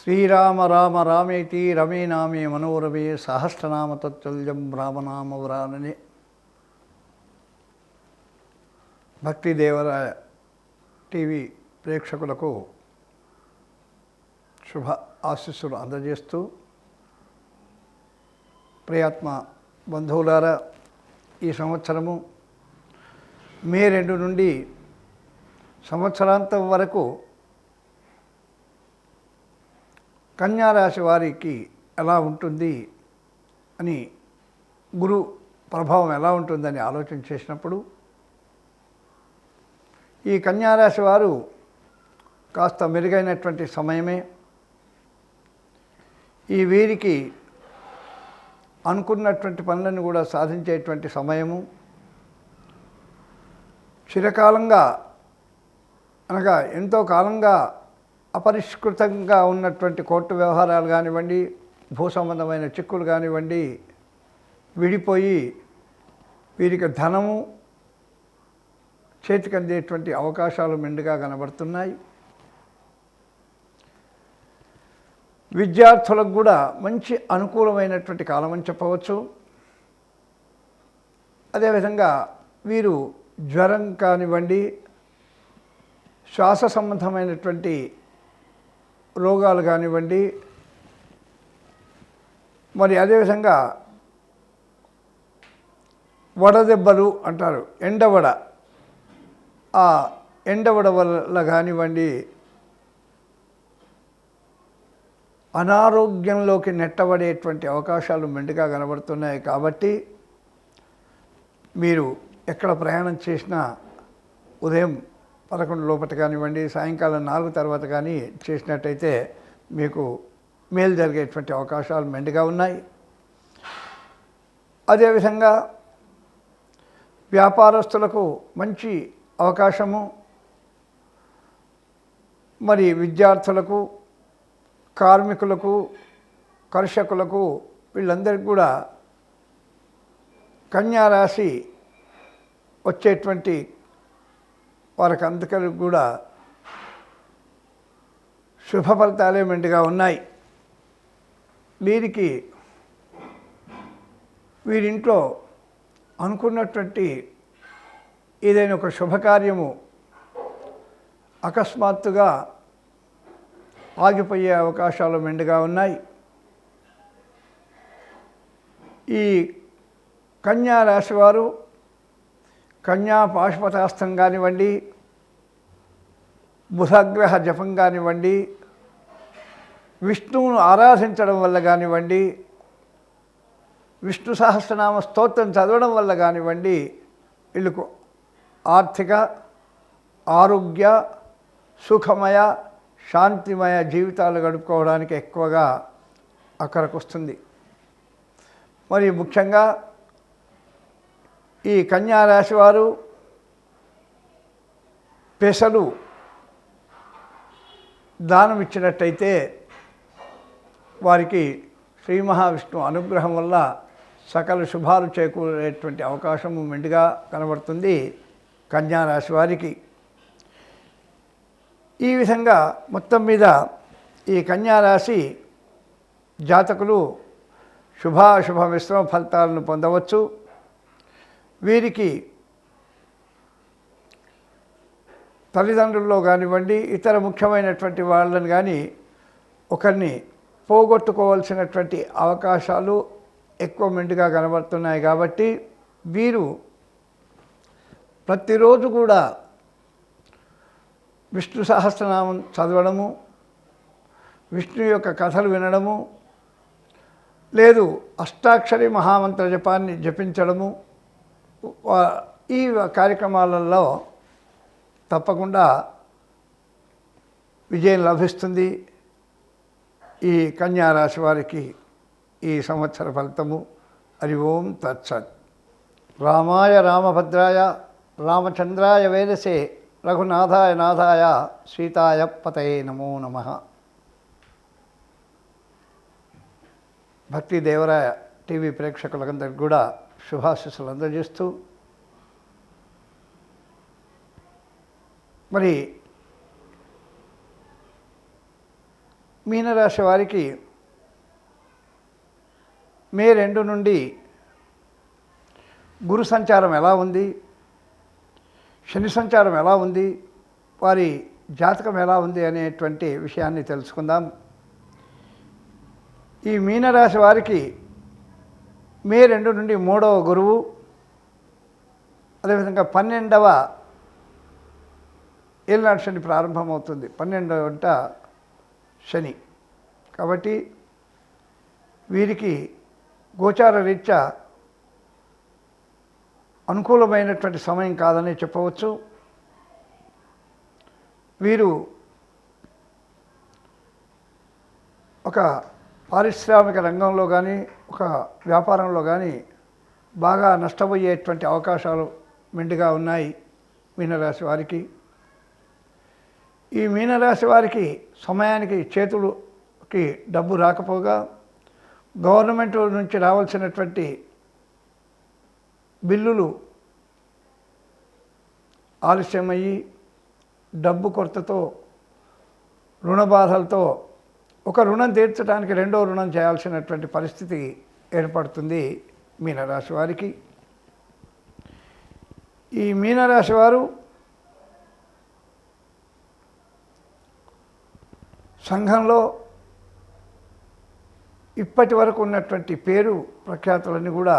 శ్రీరామ రామ రామేతి రమే నామే మనోరమే సహస్రనామ తత్తుల్యం రామనామవరాననే. భక్తి దేవరాయ టీవీ ప్రేక్షకులకు శుభ ఆశీస్సులు అందజేస్తూ, ప్రియాత్మ బంధువులారా, ఈ సంవత్సరము మే 2 నుండి సంవత్సరాంతం వరకు కన్యారాశి వారికి ఎలా ఉంటుంది అని, గురు ప్రభావం ఎలా ఉంటుందని ఆలోచన చేసినప్పుడు, ఈ కన్యారాశి వారు కాస్త మెరుగైనటువంటి సమయమే. ఈ వీరికి అనుకున్నటువంటి పనులను కూడా సాధించేటువంటి సమయము. చిరకాలంగా అనగా ఎంతో కాలంగా అపరిష్కృతంగా ఉన్నటువంటి కోర్టు వ్యవహారాలు కానివ్వండి, భూ సంబంధమైన చిక్కులు కానివ్వండి, విడిపోయి వీరికి ధనము చేతికి అందేటువంటి అవకాశాలు మెండుగా కనబడుతున్నాయి. విద్యార్థులకు కూడా మంచి అనుకూలమైనటువంటి కాలం అని చెప్పవచ్చు. అదేవిధంగా వీరు జ్వరం కానివ్వండి, శ్వాస సంబంధమైనటువంటి రోగాలు కానివ్వండి, మరి అదేవిధంగా వడదెబ్బలు అంటారు, ఎండవడ, ఆ ఎండవడ వల్ల కానివ్వండి అనారోగ్యంలోకి నెట్టబడేటువంటి అవకాశాలు మెండుగా కనబడుతున్నాయి. కాబట్టి మీరు ఎక్కడ ప్రయాణం చేసినా ఉదయం 11 లోపల కానివ్వండి, సాయంకాలం 4 తర్వాత కానీ చేసినట్టయితే మీకు మేలు జరిగేటువంటి అవకాశాలు మెండుగా ఉన్నాయి. అదేవిధంగా వ్యాపారస్తులకు మంచి అవకాశము. మరి విద్యార్థులకు, కార్మికులకు, కర్షకులకు, వీళ్ళందరికీ కూడా కన్యారాశి వచ్చేటువంటి వారికి అందరికీ కూడా శుభ ఫలితాలే మెండుగా ఉన్నాయి. వీరింట్లో అనుకున్నటువంటి ఏదైనా ఒక శుభకార్యము అకస్మాత్తుగా ఆగిపోయే అవకాశాలు మెండుగా ఉన్నాయి. ఈ కన్యా రాశి వారు కన్యా పాశుపతాస్త్రం కానివ్వండి, బుధగ్రహ జపం కానివ్వండి, విష్ణువును ఆరాధించడం వల్ల కానివ్వండి, విష్ణు సహస్రనామ స్తోత్రం చదవడం వల్ల కానివ్వండి, వీళ్ళకు ఆర్థిక, ఆరోగ్య, సుఖమయ, శాంతిమయ జీవితాలు గడుపుకోవడానికి ఎక్కువగా అక్కడికి వస్తుంది. మరి ముఖ్యంగా ఈ కన్యారాశి వారు పెసలు దానం ఇచ్చినట్టయితే వారికి శ్రీ మహావిష్ణు అనుగ్రహం వల్ల సకల శుభాలు చేకూరేటువంటి అవకాశము మెండుగా కనబడుతుంది కన్యారాశి వారికి. ఈ విధంగా మొత్తం మీద ఈ కన్యారాశి జాతకులు శుభాశుభ మిశ్రమ ఫలితాలను పొందవచ్చు. వీరికి తల్లిదండ్రుల్లో కానివ్వండి, ఇతర ముఖ్యమైనటువంటి వాళ్ళని కానీ ఒకరిని పోగొట్టుకోవాల్సినటువంటి అవకాశాలు ఎక్కువ మెండుగా కనబడుతున్నాయి. కాబట్టి వీరు ప్రతిరోజు కూడా విష్ణు సహస్రనామం చదవడము, విష్ణు యొక్క కథలు వినడము, లేదు అష్టాక్షరి మహామంత్ర జపాన్ని జపించడము, ఈ కార్యక్రమాలలో తప్పకుండా విజయం లభిస్తుంది. ఈ కన్యారాశి వారికి ఈ సంవత్సర ఫలితము. హరి ఓం తత్సత్. రామాయ రామభద్రాయ రామచంద్రాయ వేదసే రఘునాథాయ నాథాయ సీతాయ పతయే నమో నమః. భక్తి దేవరాయ టీవీ ప్రేక్షకులందరికీ కూడా శుభాశీస్సులు అందజేస్తూ, మరి మీనరాశి వారికి మే 2 నుండి గురు సంచారం ఎలా ఉంది, శని సంచారం ఎలా ఉంది, వారి జాతకం ఎలా ఉంది అనేటువంటి విషయాన్ని తెలుసుకుందాం. ఈ మీనరాశి వారికి మే 2 నుండి 3వ గురువు, అదేవిధంగా 12వ ఏలినాటి శని ప్రారంభమవుతుంది. 12వ శని. కాబట్టి వీరికి గోచార రీత్యా అనుకూలమైనటువంటి సమయం కాదని చెప్పవచ్చు. వీరు ఒక పారిశ్రామిక రంగంలో కానీ ఒక వ్యాపారంలో కానీ బాగా నష్టపోయేటువంటి అవకాశాలు మెండుగా ఉన్నాయి మీనరాశి వారికి. ఈ మీనరాశి వారికి సమయానికి చేతులకి డబ్బు రాకపోగా గవర్నమెంట్ నుంచి రావాల్సినటువంటి బిల్లులు ఆలస్యమయ్యి డబ్బు కొరతతో రుణ బాధలతో ఒక రుణం తీర్చడానికి రెండో రుణం చేయాల్సినటువంటి పరిస్థితి ఏర్పడుతుంది మీనరాశి వారికి. ఈ మీనరాశి వారు సంఘంలో ఇప్పటి వరకు ఉన్నటువంటి పేరు ప్రఖ్యాతులన్నీ కూడా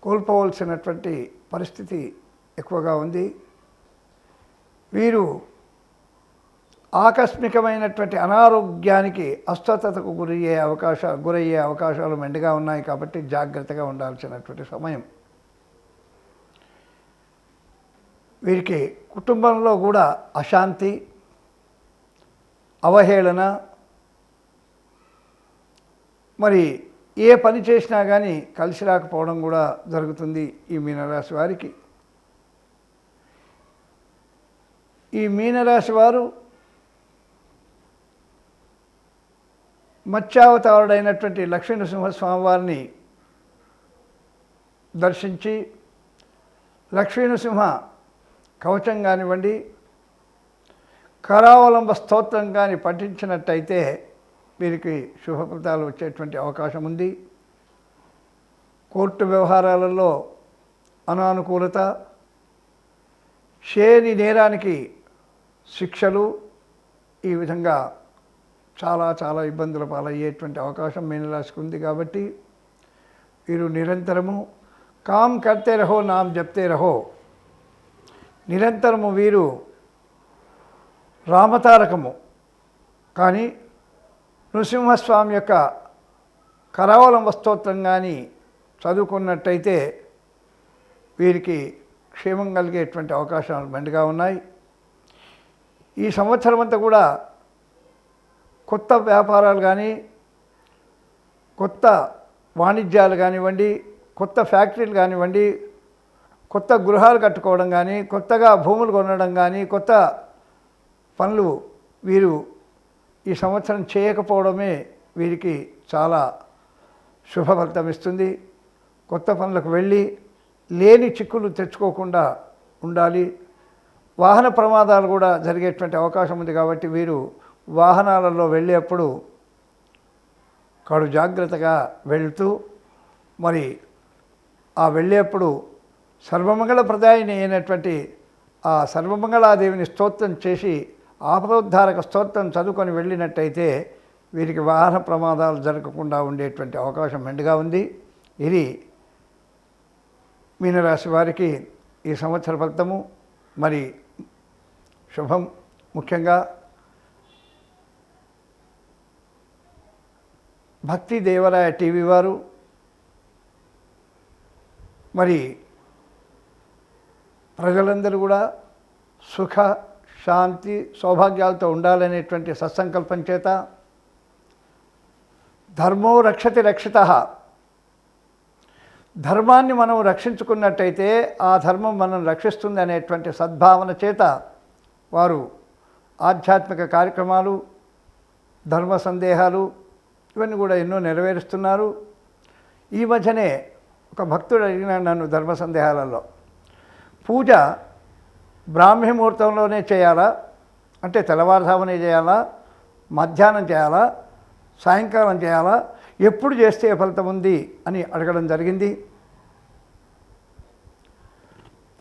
కోల్పోవలసినటువంటి పరిస్థితి ఎక్కువగా ఉంది. వీరు ఆకస్మికమైనటువంటి అనారోగ్యానికి అస్వస్థతకు గురయ్యే అవకాశాలు మెండుగా ఉన్నాయి. కాబట్టి జాగ్రత్తగా ఉండాల్సినటువంటి సమయం. వీరికి కుటుంబంలో కూడా అశాంతి, అవహేళన, మరి ఏ పని చేసినా కానీ కలిసి రాకపోవడం కూడా జరుగుతుంది ఈ మీనరాశి వారికి. ఈ మీనరాశి వారు మత్స్యావతారుడైనటువంటి లక్ష్మీనరసింహస్వామి వారిని దర్శించి లక్ష్మీనరసింహ కవచం కానివ్వండి, కరావలంబ స్తోత్రం కానీ పఠించినట్టయితే వీరికి శుభ ఫలితాలు వచ్చేటువంటి అవకాశం ఉంది. కోర్టు వ్యవహారాలలో అనానుకూలత, చేయని నేరానికి శిక్షలు, ఈ విధంగా చాలా చాలా ఇబ్బందుల పాలయ్యేటువంటి అవకాశం మీనరాశికి ఉంది. కాబట్టి వీరు నిరంతరము కామ్ కర్తే రహో నామ్ జప్తే రహో, నిరంతరము వీరు రామతారకము కానీ నృసింహస్వామి యొక్క కరావలంబ స్తోత్రం కానీ చదువుకున్నట్టయితే వీరికి క్షేమం కలిగేటువంటి అవకాశాలు మెండుగా ఉన్నాయి. ఈ సంవత్సరం అంతా కూడా కొత్త వ్యాపారాలు కానీ, కొత్త వాణిజ్యాలు కానివ్వండి, కొత్త ఫ్యాక్టరీలు కానివ్వండి, కొత్త గృహాలు కట్టుకోవడం కానీ, కొత్తగా భూములు కొనడం కానీ, కొత్త పనులు వీరు ఈ సంవత్సరం చేయకపోవడమే వీరికి చాలా శుభ ఫలితం ఇస్తుంది. కొత్త పనులకు వెళ్ళి లేని చిక్కులు తెచ్చుకోకుండా ఉండాలి. వాహన ప్రమాదాలు కూడా జరిగేటువంటి అవకాశం ఉంది. కాబట్టి వీరు వాహనాలలో వెళ్ళేప్పుడు కడు జాగ్రత్తగా వెళ్తూ, మరి ఆ వెళ్ళేప్పుడు సర్వమంగళప్రదాయిని అయినటువంటి ఆ సర్వమంగళాదేవిని స్తోత్రం చేసి ఆపదోద్ధారక స్తోత్రం చదువుకొని వెళ్ళినట్టయితే వీరికి వాహన ప్రమాదాలు జరగకుండా ఉండేటువంటి అవకాశం మెండుగా ఉంది. ఇది మీనరాశి వారికి ఈ సంవత్సర ఫలితము. మరి శుభం. ముఖ్యంగా భక్తి దేవరాయ టీవీ వారు మరి ప్రజలందరూ కూడా సుఖ శాంతి సౌభాగ్యాలతో ఉండాలనేటువంటి సత్సంకల్పం చేత ధర్మో రక్షతి రక్షితః, ధర్మాన్ని మనం రక్షించుకున్నట్టయితే ఆ ధర్మం మనం రక్షిస్తుంది అనేటువంటి సద్భావన చేత వారు ఆధ్యాత్మిక కార్యక్రమాలు, ధర్మ సందేహాలు ఇవన్నీ కూడా ఎన్నో నెరవేరుస్తున్నారు. ఈ మధ్యనే ఒక భక్తుడు అడిగినాడు నన్ను ధర్మ సందేహాలలో, పూజ బ్రాహ్మీ ముహూర్తంలోనే చేయాలా, అంటే తెల్లవారుజామునే చేయాలా, మధ్యాహ్నం చేయాలా, సాయంకాలం చేయాలా, ఎప్పుడు చేస్తే ఫలితం ఉంది అని అడగడం జరిగింది.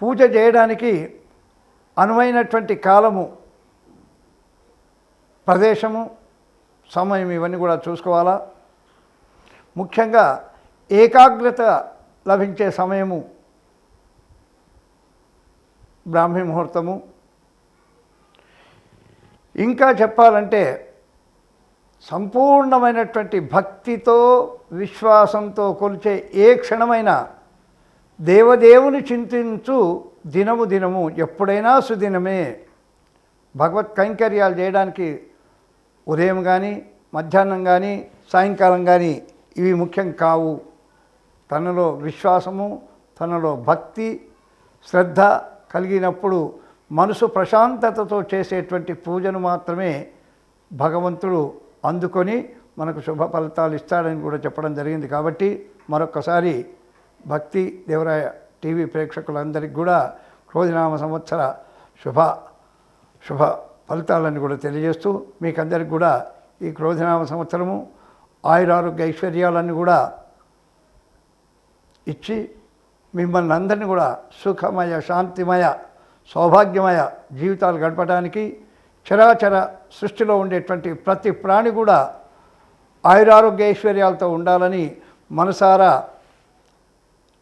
పూజ చేయడానికి అనువైనటువంటి కాలము, ప్రదేశము, సమయం ఇవన్నీ కూడా చూసుకోవాలా. ముఖ్యంగా ఏకాగ్రత లభించే సమయము బ్రాహ్మీ ముహూర్తము. ఇంకా చెప్పాలంటే సంపూర్ణమైనటువంటి భక్తితో విశ్వాసంతో కొలిచే ఏ క్షణమైనా దేవదేవుని చింతించు దినము దినము, ఎప్పుడైనా సుదినమే. భగవత్ కైంకర్యాలు చేయడానికి ఉదయం కానీ, మధ్యాహ్నం కానీ, సాయంకాలం కానీ ఇవి ముఖ్యం కావు. తనలో విశ్వాసము, తనలో భక్తి, శ్రద్ధ కలిగినప్పుడు మనసు ప్రశాంతతతో చేసేటువంటి పూజను మాత్రమే భగవంతుడు అందుకొని మనకు శుభ ఫలితాలు ఇస్తాడని కూడా చెప్పడం జరిగింది. కాబట్టి మరొక్కసారి భక్తి దేవరాయ టీవీ ప్రేక్షకులందరికీ కూడా క్రోధినామ సంవత్సర శుభ ఫలితాలను కూడా తెలియజేస్తూ, మీకందరికి కూడా ఈ క్రోధినామ సంవత్సరము ఆయురారోగ్య ఐశ్వర్యాలన్నీ కూడా ఇచ్చి మిమ్మల్ని అందరినీ కూడా సుఖమయ, శాంతిమయ, సౌభాగ్యమయ జీవితాలు గడపడానికి, చరాచర సృష్టిలో ఉండేటువంటి ప్రతి ప్రాణి కూడా ఆయురారోగ్య ఐశ్వర్యాలతో ఉండాలని మనసారా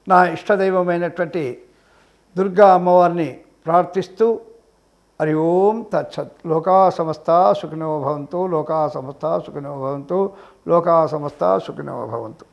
నా ఇష్టదైవమైనటువంటి దుర్గా అమ్మవారిని ప్రార్థిస్తూ, హరి ఓం తత్సత్. లోకా సమస్త సుఖినో భవంతు, లోకా సమస్త సుఖినో భవంతు, లోకా సమస్త సుఖినో భవంతు.